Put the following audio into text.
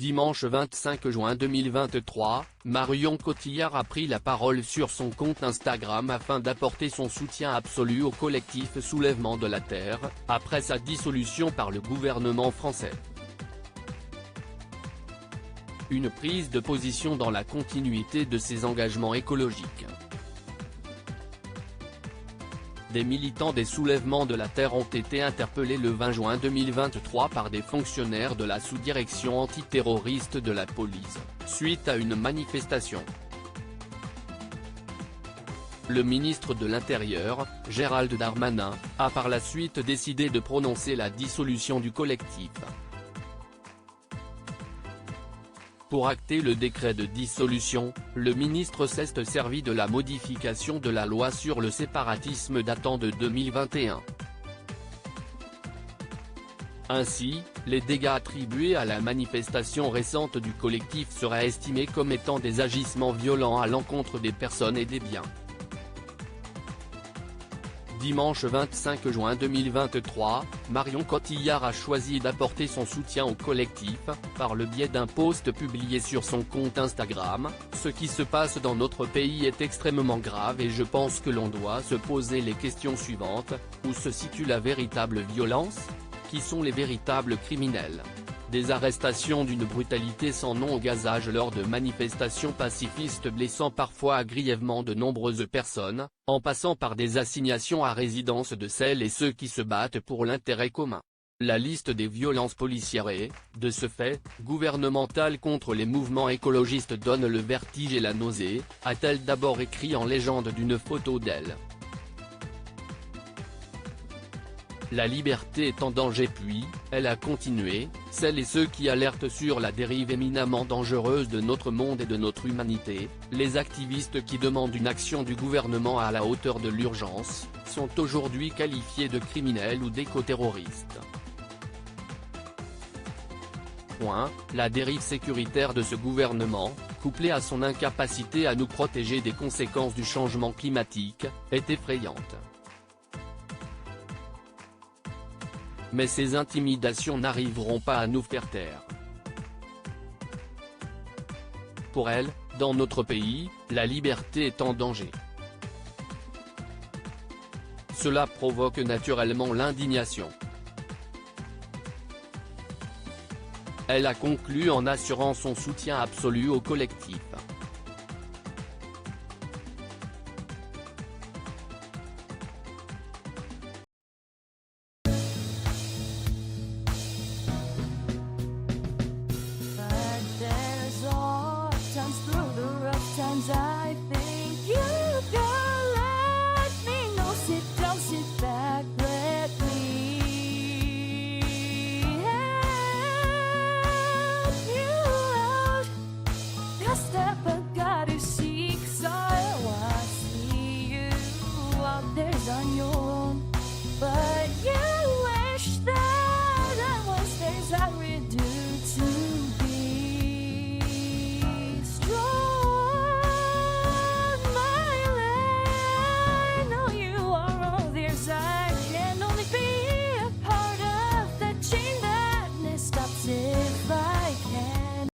Dimanche 25 juin 2023, Marion Cotillard a pris la parole sur son compte Instagram afin d'apporter son soutien absolu au collectif Soulèvement de la Terre, après sa dissolution par le gouvernement français. Une prise de position dans la continuité de ses engagements écologiques. Des militants des Soulèvements de la Terre ont été interpellés le 20 juin 2023 par des fonctionnaires de la sous-direction antiterroriste de la police, suite à une manifestation. Le ministre de l'Intérieur, Gérald Darmanin, a par la suite décidé de prononcer la dissolution du collectif. Pour acter le décret de dissolution, le ministre s'est servi de la modification de la loi sur le séparatisme datant de 2021. Ainsi, les dégâts attribués à la manifestation récente du collectif seraient estimés comme étant des agissements violents à l'encontre des personnes et des biens. Dimanche 25 juin 2023, Marion Cotillard a choisi d'apporter son soutien au collectif, par le biais d'un post publié sur son compte Instagram. Ce qui se passe dans notre pays est extrêmement grave et je pense que l'on doit se poser les questions suivantes: où se situe la véritable violence? Qui sont les véritables criminels? Des arrestations d'une brutalité sans nom au gazage lors de manifestations pacifistes blessant parfois grièvement de nombreuses personnes, en passant par des assignations à résidence de celles et ceux qui se battent pour l'intérêt commun. La liste des violences policières et, de ce fait, gouvernementales contre les mouvements écologistes donne le vertige et la nausée, a-t-elle d'abord écrit en légende d'une photo d'elle. La liberté est en danger, puis, elle a continué, celles et ceux qui alertent sur la dérive éminemment dangereuse de notre monde et de notre humanité, les activistes qui demandent une action du gouvernement à la hauteur de l'urgence, sont aujourd'hui qualifiés de criminels ou d'éco-terroristes. La dérive sécuritaire de ce gouvernement, couplée à son incapacité à nous protéger des conséquences du changement climatique, est effrayante. Mais ces intimidations n'arriveront pas à nous faire taire. Pour elle, dans notre pays, la liberté est en danger. Cela provoque naturellement l'indignation. Elle a conclu en assurant son soutien absolu au collectif.